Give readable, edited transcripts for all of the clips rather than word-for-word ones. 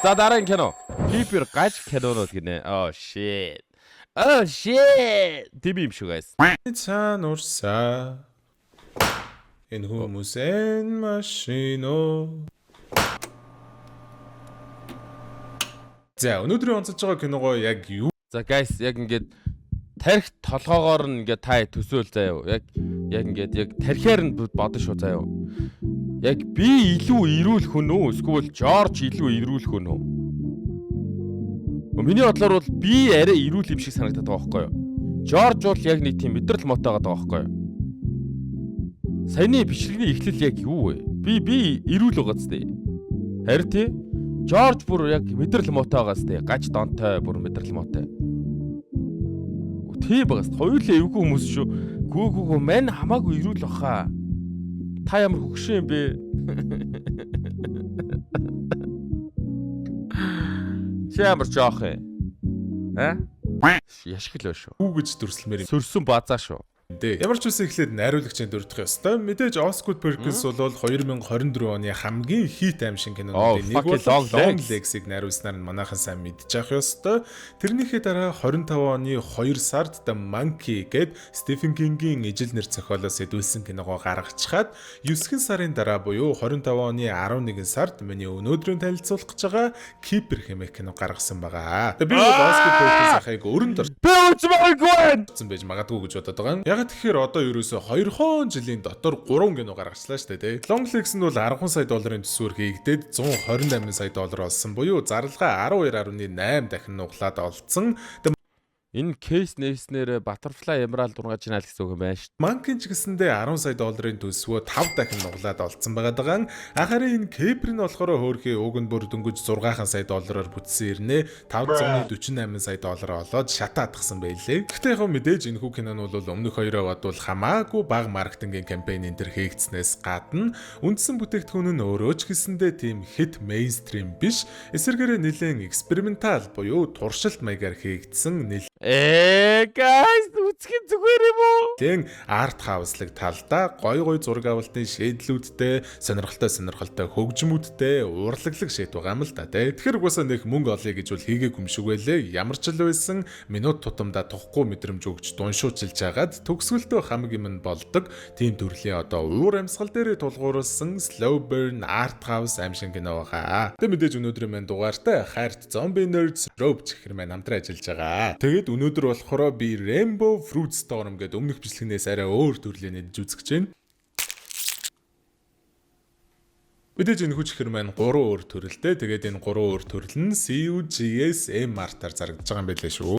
За дараагийн кино. Keeper гаж кинонууд гинэ. Oh shit. Oh shit. Тийм юм шүү guys. Цаан урсаа. Энэ хүмүүсийн машино. За өнөөдрийн онцолж байгаа киногоо яг юу? За guys яг ингээд тарих толгоогоор нь ингээд та төсөөл заяа. Яг ингээд яг тарихаар нь бодно шүү заяа. Яг би илүү ирүүл хүн үү? Эсвэл Жорж илүү ирүүл хүн үү? Миний бодлоор бол би арай ирүүл юм шиг санагдаад байгаа байхгүй юу? Жорж бол яг нэг тийм мэдрэл мотойгаад байгаа байхгүй юу? Саяны бичлэгийн эхлэл яг юу вэ? Би ирүүл байгаа зү. Харин тий Жорж бүр яг мэдрэл мотойгаас тий гаж донтой бүр мэдрэл мотой. Тийм байгаас хоёулаа эвгүй хүмүүс шүү. Гүү мань хамаагүй ирүүл баха. Та ямар хөгшин юм бэ? Чи ямар жоох юм? Яшиг л шүү. Үү гэж дүрслэмээр юм. Сөрсөн базаа шүү. Ямар ч үсэн эхлээд найруулагчийн дурдах ёстой. Мэдээж Osgood Perkins бол 2024 оны хамгийн хит аимшиг кинонуудын нэг бол Long Legs-ийг найруулснаар нь манайхан сайн мэдчих явах ёстой. Тэрнийхээ дараа 25 оны 2 сард The Monkey гээд Stephen King-ийн ижил нэр зохиолоос сэдвүүлсэн киногоо гаргачихад 9 сарын дараа буюу 25 оны 11 сард миний өнөөдрийн танилцуулах гэж байгаа Keeper хэмээх кино гаргасан байгаа. Би Osgood Perkins ахыг өрөнд орсон байж магадгүй гэж бодоод байгаа. Яг тэгэхээр одоо ерөөсө 200 жилийн дотор 3 кино гаргачлаа шүү дээ. Long Legs нь бол 10 сая долларын төсвөр хийгдээд 128 сая доллар олсон буюу зарлага 12.8 дахин нуглаад олцсон. Энэ кейс нээснээр Butterfly Emerald 6 жинал гэсэн үг юм байна шүү. Monkey ч гэсэндээ 10 сая долларын төсвөө 5 дахин нуглаад олцсон байгаа. Харин энэ Keeper нь болохоор хөөрхий уг нь бүр дөнгөж 6 сая доллараар бүтсэн ирнэ 548 сая доллар олоод шатаадгсан байлээ. Гэхдээ яг мэдээж энэ хүү кино нь бол өмнөх хоёроо бодвол хамаагүй бага маркетингийн кампайн энэ төр хийгдснээс гадна үндсэн бүтээгдэхүүн нь өөрөө ч гэсэндээ тийм хит мейнстрим биш. Эсвэргээрээ нэлээд экспериментал буюу туршилт маягаар хийгдсэн guys үцхэн зүгээр юм уу? Тэн арт хауслаг талдаа гой зураг авалтын шийдлүүдтэй, сонирхолтой хөгжмүүдтэй урлаглаг шийд байгаа юм л да тий. Тэгэхээр угаасаа нэг мөнгө олъё гэж бол хийгээгүй юм шиг байлээ. Ямар ч л байсан минут тутамдаа тухгүй мэдрэмж өгч дуншуулж жагаад төгсгөлдөө хамаг юм нь болдог. Тийм төрлийн одоо уур амьсгал дээр тулгуурласан slow burn art house аимшиг кино байгаа. Тэ мэдээж өнөөдрийн маань дугаартай хайрт zombie nerds rope чихэр маань хамтран ажиллаж байгаа. Тэгээд өнөөдөр болохоор би Rainbow Fruit Storm гэдэг өмнөх бичлэгнээс арай өөр төрлийн нэдж үзэж байна. Мэдээж энэ хүчээр маань 3 өөр төрөлтэй. Тэгээд энэ 3 өөр төрөл нь CUGS M-Mart-аар зарагдаж байгаа юм байлээ шүү.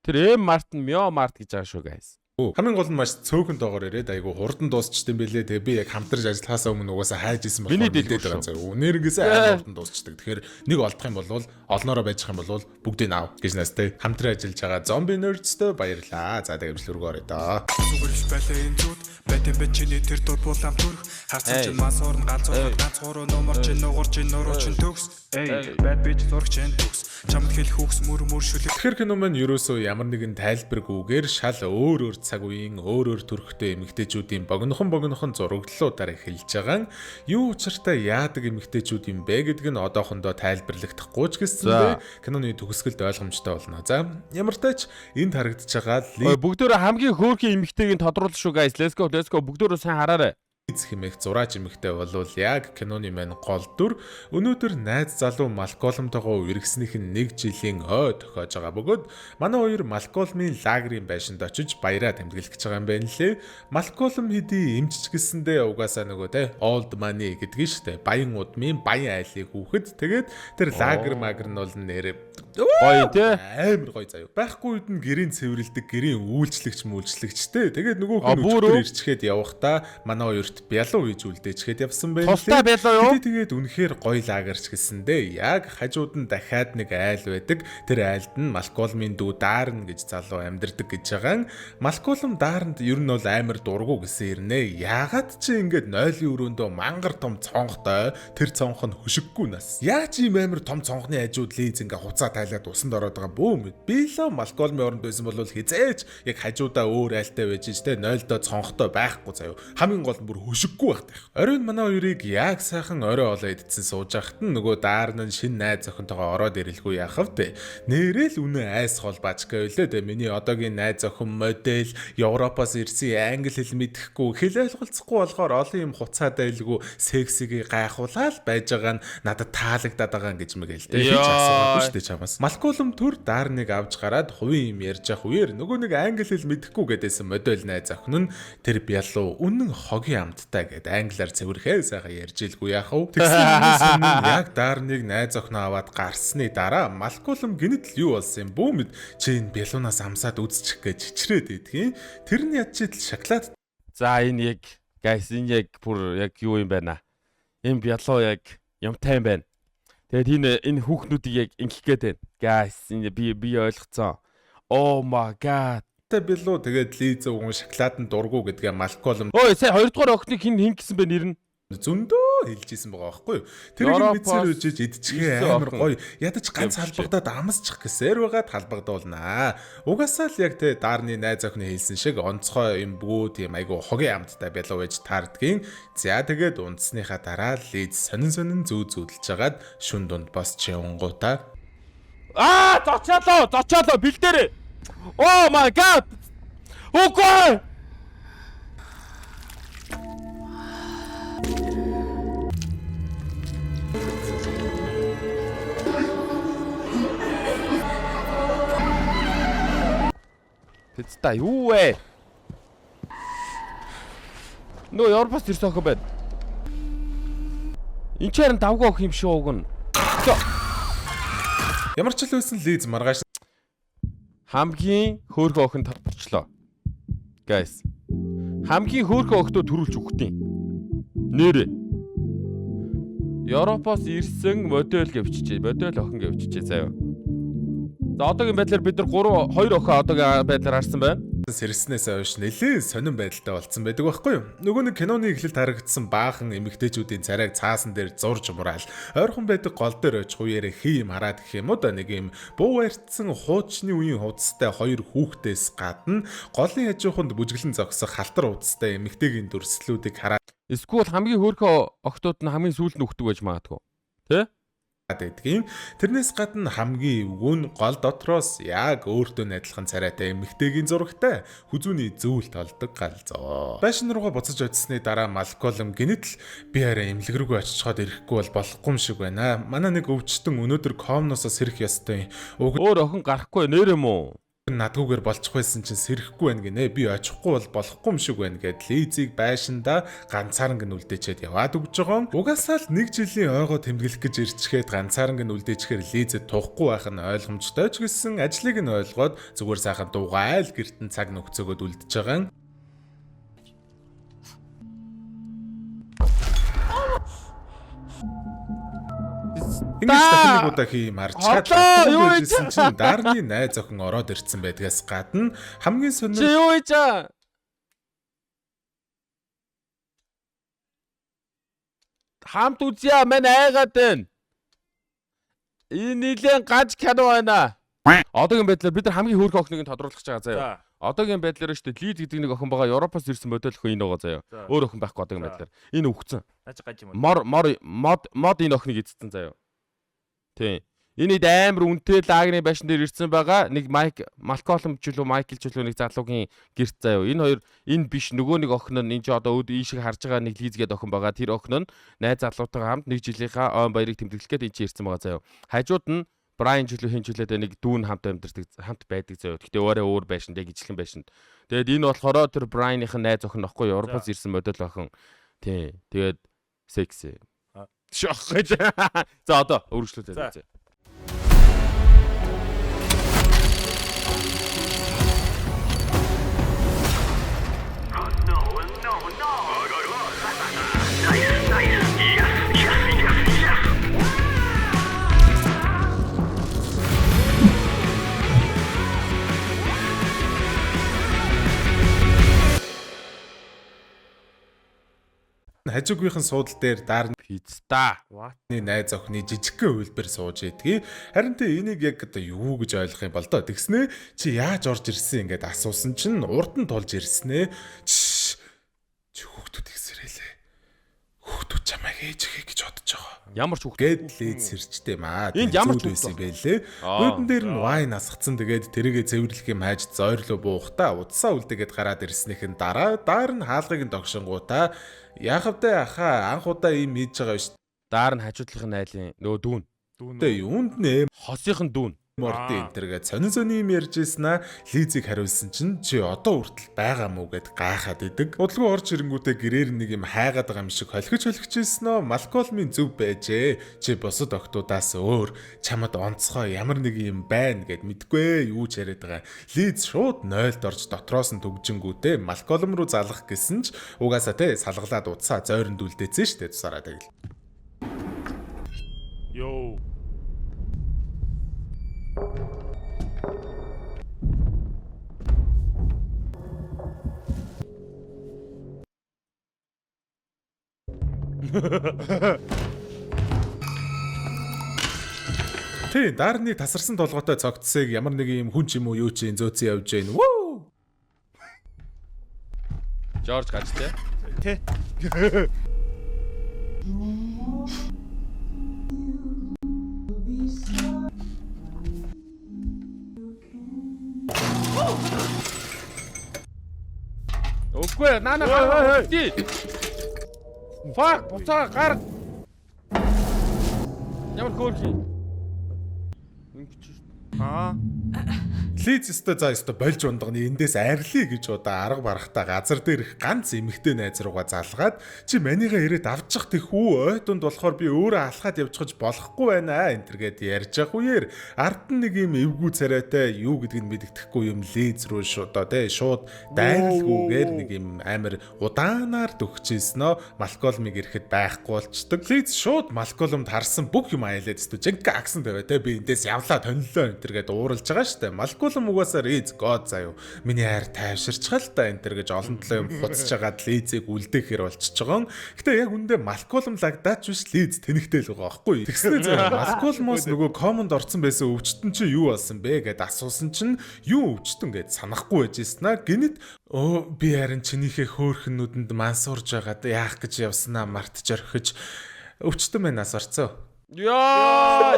Тэр M-Mart нь Mio-Mart гэж байгаа шүү guys. Хамгийн гол нь маш цөөхөн доогоор ирээд айгу хурдан дуусчихдээ байлээ. Тэгээ би яг хамтарч ажиллахаасаа өмнө угаасаа хайж исэн болохоор мэдээд байгаа заа. Нэрнгээсээ амар хурдан дуусчдаг. Тэгэхээр нэг олдох юм бол олноороо байж байгаа юм бол бүгдийг аав гэж настай хамтран ажиллаж байгаа Zombie Nerds-тэй баярлаа. За тэгээ бичлэг рүү орё доо. Зүгээрш байлаа энэ зүуд бэтэн бэчний тэр дур булам төрх харцсан чинь мас орн галзуураад ганц гурван номер чинь нугар чинь нуруу чинь төгс. Bad bitch зурх чинь төгс. Чамд хэлэх хүүхс мөр шүлэг. Тэгэхээр кино маань ерөөсөө ямар нэгэн тайлбаргүйгээр шал өөр цаг үеийн өөр төрхтэй эмэгтэйчүүдийн богинохон зураглалуудаар эхэлж байгаа. Юу учиртай яадаг эмэгтэйчүүд юм бэ гэдг нь одоохондоо тайлбарлагдахгүй ч гэсэндээ киноны төгсгөлд ойлгомжтой болно. За ямар тач энд харагдаж байгаа бүгдөө хамгийн хөөрхөн эмэгтэйг тодруулах шүү guys. Let's go бүгдөө сайн хараарай. Хэмээх зураач эмэгтэй болвол яг киноны маань гол дүр өнөөдөр найз залуу Малколмтойгоо үргэснийх нь 1 жилийн хой тохиож байгаа бөгөөд манай хоёр Малколмын лагерийн байшинд очиж баяраа тэмдэглэх гэж байгаа юм байна лээ. Малколм хэдий эмчч гэсэндээ угаасаа нөгөө те old money гэдгийг штэ баян удмын баян айлын хүүхэд тэгээд тэр лагер магер нь бол нэрээ гоё те амар гоё заяа. Байхгүй үед нь гэрийн цэвэрлдэг гэрийн үйлчлэгчтэй. Тэгээд нөгөө хүн өчтөр ирчгээд явахдаа манай хоёрт бялуу хийж үлдээчгээд явсан байх. Тустай бялуу юу? Тэгээд үнэхээр гоё лагерч гэсэндээ яг хажууд нь дахиад нэг айл байдаг. Тэр айлд нь Малколмын дүү Даарн гэж залуу амьдардаг гэж байгаа. Малколм Даарнд ер нь бол амар дургу гэсэн ирнэ. Яагаад чи ингээд нойлын өрөөндөө мангар том цонхтой тэр цонх нь хөшиггүй нас. Яаж ийм амар том цонхны хажууд лиз ингээ хуцаа тайлаад усанд ороод байгаа бөөм. Би л Малколмын оронд байсан бол хизээч яг хажуудаа өөр айлтай байж штэ нойлдоо цонхтой байхгүй заяа. Хамгийн гол нь бүр хөшиггүй багтах. Оройн манай хоёрыг яг сайхан орой олоо идсэн сууж байхад нь нөгөө Дарн нь шинэ найз охинтойгоо ороод ирэлгүй яах вэ? Нэрэл үнэ айс хол бачка байлээ дээ. Миний одоогийн найз охин модель Европоос ирсэн англи хэл мэдэхгүй хэл ойлголцохгүй болохоор олон юм хуцаад байлгүй сексигийг гайхуулаад байж байгаа нь надад таалагдаад байгаа гэж мэгэл дээ. Хич асуухгүй шүү дээ чамаас. Малколм төр Дарныг авч гараад хувийн юм ярьж явах үеэр нөгөө нэг англи хэл мэдэхгүй гэдээсэн модель найз охин нь тэр бялуу үнэн хогийн амттай гэд англиар цэвэрхээ сайхан ярьж илгүй яах вэ? Тэгсэн юм яг Дарныг найз охиноо аваад гарсны дараа Малколм гинэт л юу болсон юм бүү мэд чи энэ бялуунаас амсаад үзчих гэж чичрээд идэх. Тэр нь ядчил шоколад. За энэ яг guys энэ яг бүр яг юу юм байна. Энэ бялуу яг юмтай юм байна. Тэгээд энэ хүүхнүүдийг яг ингэх гээд байна. Guys энэ би ойлгоцсон. Oh my god. Бялуу тэгээд Лиз өвгөн шоколаданд дургу гэдгээ Малколм. Ой сая 2 дугаар охиныг хин гэсэн бэ нэр нь? Зөндөө хэлжсэн байгаа байхгүй юу? Тэрийг мэдсээр үжиж идчихээ амар гоё. Ядаж ганц халбагдаад амсчих гэсээр байгаа талбагдуулнаа. Угаасаа л яг тэ Дарны найз охины хэлсэн шиг онцгой юм бүү тийм айгу хогийн амттай бялуу байж таардгийн. За тэгээд унтсныхаа дараа Лиз сонин зүүдэлж жагаад шүн дунд босч явангуудаа. Зочоолоо бэлдээрээ. Oh my god. Окей. Тэцтэй юу вэ? Нөө Европоос ирсэн охин байна. Энд чаран давгүй охин юм шүү уг нь. Ямар ч л байсан Лиз маргааш хамгийн хөөрхөн охин тавчлаа. Guys. Хамгийн хөөрхөн охтоо төрүүлж өгтیں۔ Нэр Европоос ирсэн модель гэвчжээ. Модель охин гэвчжээ заяа. За одоогийн байдлаар бид нар 2 охин одоогийн байдлаар харсан байна. Сэрснээс хойш нэлээд сонирн байдалтай болсон байдаг байхгүй юу? Нөгөө нэг киноны эхлэлд харагдсан баахан эмэгтэйчүүдийн царайг цаасан дээр зурж мураал ойрхон байдаг гол дээр очих үеэрээ хийм хараад гэх юм уу да нэг юм буу барьцсан хуучны үеийн хувцастай 2 хүүхдээс гадна голын хажууханд бүжгэлэн зогсох халтар хувцастай эмэгтэйгийн дүрслэлүүдийг хараад эсвэл хамгийн хөөрхөн охтууд нь хамгийн сүүлд нь өгдөг байж магадгүй. Тэ? Гэдгийн тэрнээс гадна хамгийн эвгүй нь гол дотроос яг өөртөө адилхан царайтай эмэгтэйгийн зурагтай хүзүүний зөвл толдог галзуу. Байшин руугаа буцаж очисны дараа Малколм гинэт л би арай эмнэлэг рүүгээ очиход ирэхгүй бол болохгүй юм шиг байна. Манай нэг өвчтөн өнөөдөр комноосоо сэрэх ёстой. Өөр охин гарахгүй нэр юм уу? Надгүйгээр болчих байсан чинь сэрэхгүй байна гинэ. Би очихгүй бол болохгүй юм шиг байна гэд Лизийг байшинда ганцаарн гин үлдээчээд яваад өгж байгаа. Угаасаа л 1 жилийн ойгоо тэмдэглэх гэж ирчгээд ганцаарн гин үлдээчихээр Лизэд тухгүй байх нь ойлгомжтой ч гэсэн ажлыг нь ойлгоод зүгээр сайхан дугайл гертэн цаг нөхцөөгөөд үлдэж байгаа. Ингэж дахин удаа хийм арчгаад байсан чинь Дарны найз охин ороод ирсэн байдгаас гадна хамгийн сонир чи юу хийж аа? Хамт үзье мань айгаад байна. Энэ нилээн ганц кино байна. Одоогийн байдлаар бид нар хамгийн хөөрхөн охиныг тодруулах гэж байгаа заяа. Одоогийн байдлаар шүү дээ Лиз гэдэг нэг охин байгаа Европоос ирсэн модель охин энэ байгаа заяа. Өөр охин байхгүй одоогийн байдлаар. Энэ өгцөн. Мод энэ охиныг эзэлсэн заяа. Тийм. Энэ амар үнэтэй лагерийн байшин дээр ирсэн байгаа. Нэг Малколм ч үлээ Майкл ч үлээ нэг залуугийн гэрт заяа. Энэ хоёр энэ биш нөгөө нэг охин нь энэ ч одоо ийшиг харж байгаа нэг Лиз гэдэг охин байгаа. Тэр охин нь найз залуутайгаа хамт 1 жилийнхаа он баярыг тэмдэглэх гээд энэ чинь ирсэн байгаа заяа. Хажууд нь Брайан ч үлээ хин ч үлээ нэг дүүн хамт амьдардаг хамт байдаг заяа. Гэтэ өөрөө өөр байшин дээр гिचлэн байшин. Тэгээд энэ болохоор тэр Брайаных найз охин нөхгүй Европоос ирсэн модель охин. Тийм. Тэгээд секси. Шах гэж. За одоо өргөжлүүлээ. За. Хажуугийнхэн суудал дээр Дарны пицца. Найз охины жижигхэн үйлбэр сууж идэгий. Харин тэ энийг яг одоо юу гэж ойлгох юм бол доо тэгснэ чи яаж орж ирсэн ингээд асуусан чинь урд нь тулж ирсэн ээ. Чи хүүхдүүд ихсэрэлээ. чамайг ээж ихэ гэж бодож байгаа. Ямар ч хүүхд Гэд лээд сэрчтэй маа. Энд ямар ч байсан байлээ. Гүйдэн дээр нь вайн асгацсан тэгээд тэрийгэ цэвэрлэх юм хайж зойрлоо буухтаа удсаа үлдээгээд гараад ирснийхэн дараа нь хаалгыг нь догшингуудаа яахавдаа аха анх удаа ийм хийж байгаа биш. Даар нь хажуудлахын айлын нөгөө дүүн. Тэ юунд нэ Хосынхан дүүн. морди энтергээ сони юм ярьжсэнаа Лизиг хариулсан чинь чи одоо хүртэл байгаа мүү гэд гайхаад идэг. Удалгүй орж ирэнгүүтээ гэрээр нэг юм хайгаад байгаа юм шиг холхижсэн нь Малколмын зөв байжээ. Чи бусад октоудаас өөр чамд онцгой ямар нэг юм байна гэд мэдгүй юу ч яриад байгаа. Лиз шууд 0-д орж дотроос нь төгжингүүтээ Малколм руу залгах гэсэн ч угаасаа тэ салгалаад удсаа зойронд үлдээсэн штэ тусараа тэгэл. Йоо. Тэ дарны тасарсан толгойтой цогцсыг ямар нэг юм хүн ч юм уу юу ч зөөцөн явж гин. Вүү! Жорж гаж тэ. Үгүй наана гар. Фак буцаа гар. Ямар хөөрхий. Лиз өстө за өстө болж ундагны эндээс арилъя гэж удаа арга барахтаа газар дээрх ганц эмэгтэй найз руугаа залгаад чи манийгаа ирээд авчих тэхүү ой дунд болохоор би өөрөө алхаад явчихж болохгүй байна энтергээд ярьж ах үеэр ард нь нэг юм эвгүй царайтай юу гэдгийг мэддэхгүй юм Лиз руу шуудаа тэ шууд дайралгүйгээр нэг юм амар удаанаар дөгчээснөө Малколмыг ирэхэд байхгүй болчдөг. Лиз шууд Малколмд харсан бүх юм аялаад өстө жинка аксан тавиа тэ би эндээс явлаа тонлоо энтергээд ууралж байгаа штэ. Малколм угаасаа Лиз гоод заяо. Миний хайр тайвширчгаа л та энтер гэж олон талаа юм хуцж хагаад Лизийг үлдээхээр болчихж байгаа. Гэтэ яг үндэ Малколм лагдаач биш Лиз тэнэгтэй л байгаа байхгүй. Тэгснэ заяа Малколмоос нөгөө комонд орцсон байсан өвчтөн чи юу болсон бэ гэд асуусан чинь юу өвчтөн гэд санахгүй байжснаа. Гинэт би харин чинийхээ хөөхөн нүдэнд мансуурж байгаад яах гэж явснаа мартж орхиж өвчтөн байнаас орцоо. Яа!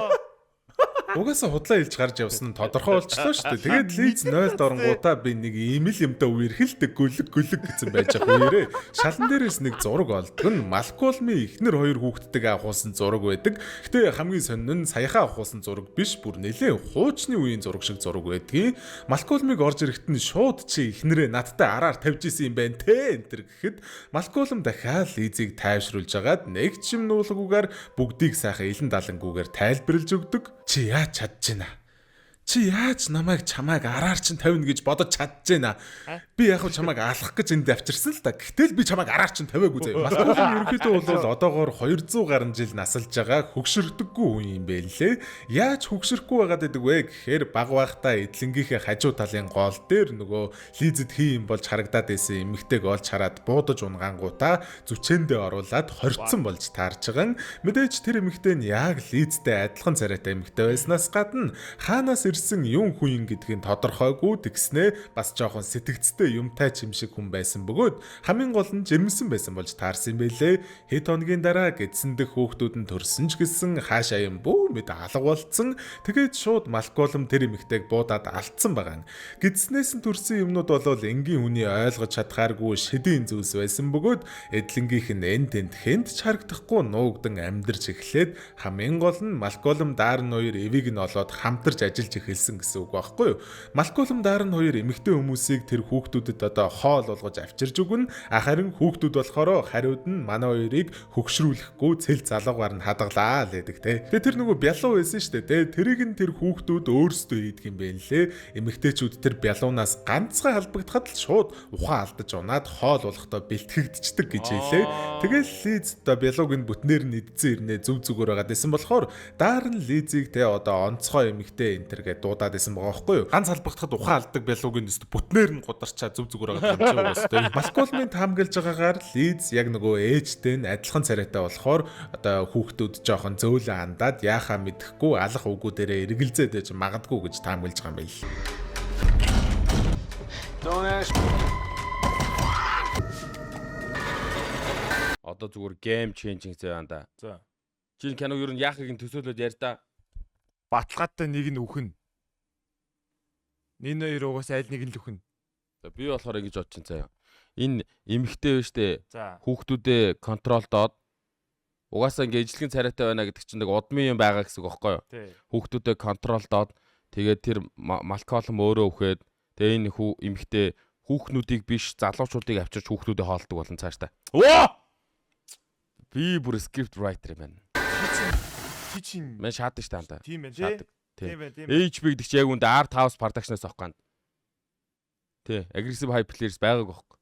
Угаасаа худлаа хэлж гарч явсан нь тодорхой болчихлоо шүү дээ. Тэгээд Лиз 0-д оронгуудаа би нэг ийм л юмтай үерхэлдэг гүлэг гэсэн байж байгаа үерээ. Шалан дээрээс нэг зураг олдог нь Малколмын эхнэр хоёр хүүхэдтэйгээ авахулсан зураг байдаг. Гэтэ хамгийн сонин нь саяхан авахулсан зураг биш, бүр нэлээд хуучны үеийн зураг шиг зураг байдгийг. Малколмыг орж ирэхэд нь шууд чи эхнэрээ надтай араар тавьж исэн юм байна те энтер гэхэд Малколм дахиад Лизийг тайвшруулж агаад нэг ч юм нуулгүйгээр бүгдийг сайхан илэн далангүйгээр тайлбарлаж өгдөг. Чи яаж чадчихна? Чи яаж чамайг араар чинь тавина гэж бодож чадчихна? Би яг чамайг алах гэж энд авчирсан л да. Гэтэл би чамайг араар чинь тавиагүй заяа. Малколм ерөөхдөө бол одоогоор 200 гаруй жил насалж байгаа хөгшөрдөггүй хүн юм бэ лээ. Яаж хөгшөрөхгүй байгаад байдаг вэ гэхээр баг багтаа эдлэнгийнхээ хажуу талын гол дээр нөгөө Лизэд хий юм болж харагдаад байсан эмэгтэйг олж хараад буудаж унгангуудаа зүчээндээ оруулаад хорцсон болж таарж байгаа. Мэдээж тэр эмэгтэй нь яг Лизтэй адилхан царайтай эмэгтэй байснаас гадна хаанаас ирсэн юм хүн гэдгийг тодорхойгүй тэгснэ бас жоохон сэтгцтэй юмтай ч юм шиг хүн байсан бөгөөд хамгийн гол нь жирэмсэн байсан болж таарсан юм бэлээ. Хэд хоногийн дараа гэдсэндх хүүхдүүд нь төрсөн ч гэсэн хаашаа юм бүү мэд алга болцсон. Тэгээд шууд Малколм тэр эмэгтэйг буудаад алдсан байгаа. Гэдснээс нь төрсэн юмнууд бол энгийн хүний ойлгож чадхааргүй шидийн зүйлс байсан бөгөөд эдлэнгийнх нь энд хэнд ч харагдахгүй нуугдан амьдарч эхлээд хамгийн гол нь Малколм Дарн хоёр эвийг нь олоод хамтарч ажиллаж эхэлсэн гэсэн үг байхгүй юу? Малколм Дарн хоёр эмэгтэй хүмүүсийг тэр хүүхдүүдэд одоо хоол болгож авчирж өгнө. Харин хүүхдүүд болохоор хариуд нь манай хоёрыг хөгшрүүлэхгүй цэл залуугаар нь хадгалаа л гэдэг те. Тэгээ тэр нөгөө бялуу байсан шүү дээ те. Тэрийг нь тэр хүүхдүүд өөрсдөө хийдэг юм байна лээ. Эмэгтэйчүүд тэр бялуунаас ганцхан халбагдахад л шууд ухаан алдаж унаад хоол болохдоо бэлтгэгдчихдэг гэж хэлээ. Тэгэл Лиз одоо бялууг нь бүтнээр нь идсэн ирнэ зүг зүгээр байгаад байсан болохоор Дарн Лизийг те одоо онцгой эмэгтэй энтергээ дуудаад байсан байгаа байхгүй юу? Ганц халбагдахад ухаан алддаг бялууг нь бүтнээр нь гударчаа зүг зүгээр байгаа юм чинь бас те. Малколмын таамаглаж байгаагаар Лиз яг нөгөө ээжтэй нь адилхан царайтай болохоор одоо хүүхдүүд жоохон зөөлөн андаад яахаа мэдэхгүй алах үгүү дээрээ эргэлзээд байж магадгүй гэж таамаглаж байгаа юм байл. одоо зүгээр game changing зэ байна да. За. Чи киног ер нь яахыг нь төсөөлөд ярь да. Баталгаатай нэг нь өхөн. Энэ хоёр угаас аль нэг нь л өхөн. За би болохоор ингэж бодож чинь заяа. Энэ эмхтэй байж тээ За. хүүхдүүдээ контролдоод угаасаа ингээ ижлэгэн царайтай байна гэдэг чинь нэг удмын юм байгаа гэсэн үг байхгүй юу? Тий. Хүүхдүүдээ контролдоод тэгээд тэр малколом өөрөө үхээд тэгээ энэ эмхтэй хүүхнүүдийг биш залуучуудыг авчирч хүүхдүүдээ хоолдог болон цааштай. Өө! Би бүр скрипт райтер юм байна. Чи чин. Мэн шаадаг ш таанда. Тийм байх Шаадаг. тий. Тийм байх. HP гэдэг чи яг үндэ Art House Production-аас авах ганд. Тий, aggressive high players байгааг байхгүй.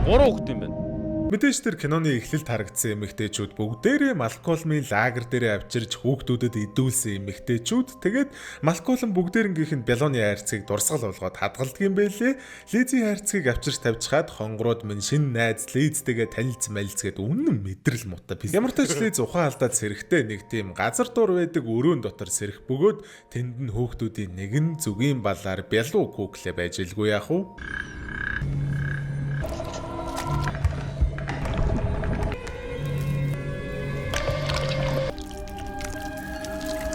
Гурван хүүхэд юм байна. Мэдээж тэр киноны эхлэлд харагдсан эмэгтэйчүүд бүгдээрээ Малколмын лагер дээрээ авчирч хүүхдүүдэд идүүлсэн эмэгтэйчүүд тэгээд Малколм бүгдээрнгийнх нь Белоны хайрцгийг дурсгал болгоод хадгалдаг юм байлээ. Лизийн хайрцгийг авчирч тавьчихад хонгорууд минь шинэ найз Лизтэйгээ танилцсан мэлцгээд үнэн мэдрэл мута. Ямар ч тач Лиз ухаан алдаад сэрэхтэй нэг тийм газар дур байдаг өрөөнд дотор сэрэх бөгөөд тэнд нь хүүхдүүдийн нэгэн зүгийн балаар Белу куклэ байж илгүй яах вэ?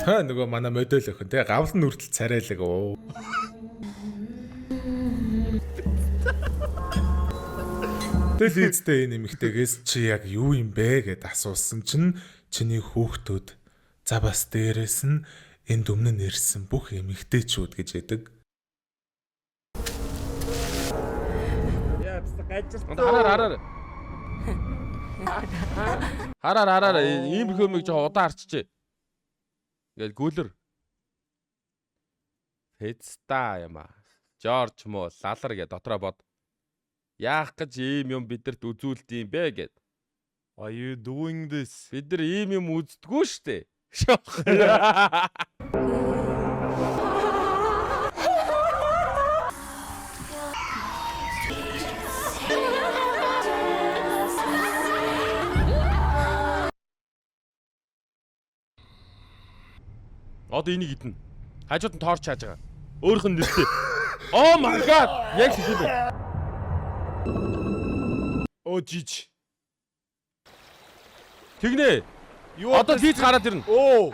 Нөгөө манай модель өхөн те гавлан нүртэл царайлаг оо. Дэлийцтэй энэ нэмэгтэйгээс чи яг юу юм бэ гэд асуусан чинь чиний хүүхдүүд за бас дээрээс нь энд өмнө нь ирсэн бүх эмэгтэйчүүд гэж яддаг. Яа, гажирт. Хараар ийм хөөмийг жоо удаа арчжээ. Ингээл гүлэр. Фэцта юм аа. Жорж муу лалар гэ дотроо бод. Яах гэж ийм юм бидэрт үзүүлд юм бэ гэд. Are you doing this? Бид нар ийм юм үздэггүй штэ. Одоо энийг идэнэ. Хажууд нь торч хааж байгаа. Өөрийнх нь нэртэй. Oh my god! Яг хэлээ. Оо жиж. Тэгнэ. Одоо тийч гараад ирнэ. Оо.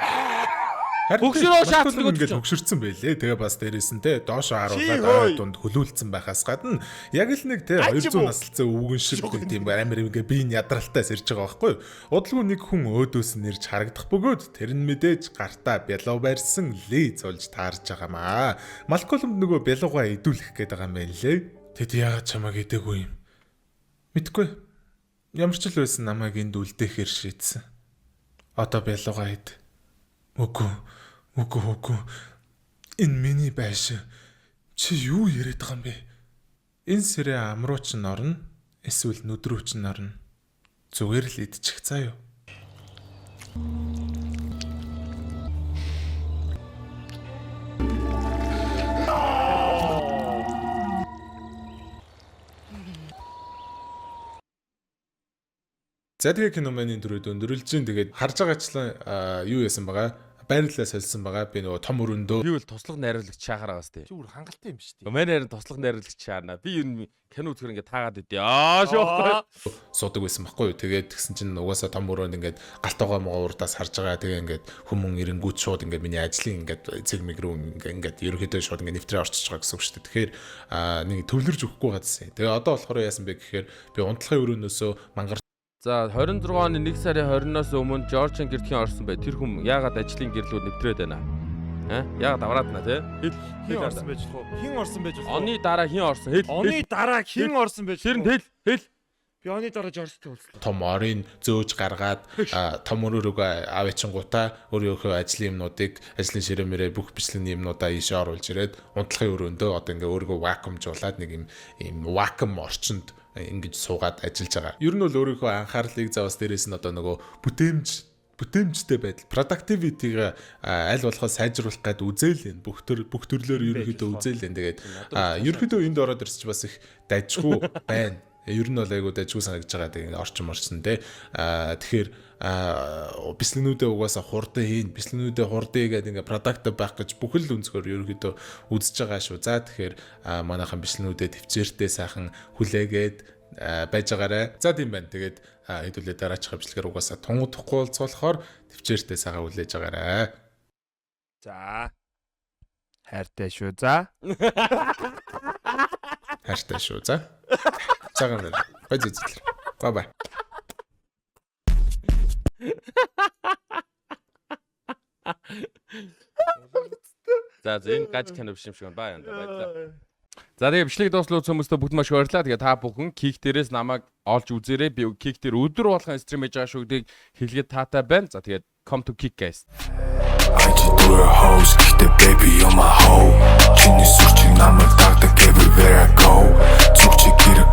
Хөгшрөө шаацдаг ингээд хөгшөрсөн байлээ. Тэгээ бас дээрээс нь те доошо харуулаад дунд хөлүүлсэн байхаас гадна яг л нэг те 200 насалцсан өвгөн шиг тийм амар ингээ биеийн ядралтай сэрж байгаа байхгүй юу? Удалгүй нэг хүн өөдөөс нь ирж харагдах бөгөөд тэр нь мэдээж гартаа Бело барьсан Лиз олж таарж байгаамаа. Малколмд нөгөө Белогоо идүүлэх гээд байгаа юм байна лээ. Тэд яагаад чамайг идээгүй юм? Мэдгүй. Ямар ч л байсан намайг энд үлдээхээр шийдсэн. Одоо Белогоо ид. Үгүй. Энэ миний байшин. Чи юу яриад байгаа юм бэ? Энэ сэрээ амруу ч норно, эсвэл нүдрүү ч норно. Зүгээр л идчих заа юу. За тэгээ кино маань дөрөв өндөрлж чинь тэгээд харж байгаачлан юу яасан байгаа? Байрлалаа солисон байгаа. Би нөгөө том өрөндөө. Би бол туслах найруулагч шахараагаас тээ. Чи бүр хангалттай юм шүү дээ. Манай харин туслах найруулагч шаарна. Би ер нь кино үзэхэр ингээд таагаад идэв. Шохгүй. Суудаг байсан байхгүй юу? Тэгээд тэгсэн чинь угаасаа том өрөөнд ингээд галтайгаа мууурдаас харж байгаа. Тэгээ ингээд хүмүүн ирэнгүүт шууд ингээд миний ажлын ингээд эцэг мэг рүү ингээд ерөөхдөө шууд ингээд нэвтрээ орчиж байгаа гэсэн үг шүү дээ. Тэгэхээр нэг төвлөрж өгөхгүй гадсан. Тэгээ одоо болохоор яасан бэ гэхээр би унтлахын өрөөнөөсөө мангар. За 26 оны 1 сарын 20-оос өмнө Жоржийн гэртхийн орсон бай. Тэр хүн яагаад ажлын гэрлүүд нэвтрээд байна? Яагаад авраад на тий? Хин орсон байж болох уу? Хин орсон байж болох уу? Оны дараа хин орсон? Оны дараа хин орсон байж болох уу? Хэл. Би оны дараа Жоржтой уулзлаа. Том орын зөөж гаргаад том өрөөгөө аваачингуудаа өөрийнхөө ажлын юмнуудыг ажлын ширэмэрээ бүх бичлэгийн юмнуудаа ийшээ оруулж ирээд унтлахын өрөөндөө одоо ингээ өөрийгөө вакуумжуулаад нэг юм вакуум орчинд ингэж суугаад ажиллаж байгаа. Ер нь бол өөрийнхөө анхаарлыг завс дээрээс нь одоо нөгөө бүтээмжтэй байдал, productivity-г аль болохоор сайжруулах гээд үзээл энэ бүх төрлөөр ерөнхийдөө үзээл энэ. Тэгээд ерөнхийдөө энд ороод ирсч бас их дайжгүй байна. Ер нь бол айгуу дайггүй санагдаж байгаа тийм орчин те. Тэгэхээр бислэгнүүдээ угаасаа хурдан хийн, бислэгнүүдээ хурдыг гэдэг ингээ продакт байх гэж бүхэл өнцгөр ерөөхдөө үзэж байгаа шүү. За тэгэхээр манайхан бислэгнүүдэд төвчээртэй сайхан хүлээгээд байж байгаарэ. За тийм байна. Тэгээд хэдүүлээ дараачих хэмжлэгээр угаасаа тунгуудахгүй болцоолохоор төвчээртэй сайхан хүлээж байгаарэ. За. Хайртай шүү. За. Хайртай шүү. За. Цагаан байна. Бай зүзлээ. Бай. За энэ гаж кино биш юм шиг байна. Баярлалаа. За тэгээ бичлэг дуслуулсан хүмүүстээ бүгд маш баярлалаа. Тэгээ та бүхэн Kik дээрээс намайг олж үзээрэй. Би Kik дээр өдөр болгон стрим хийж байгаа шүү гэдгийг хэлгээд таатай байна. За тэгээд come to Kik guys. I just do her hoes, keep the baby on my hoe. Чиний сүрчиг намайг дагдаг everywhere I go. Зүгчиг хэрэг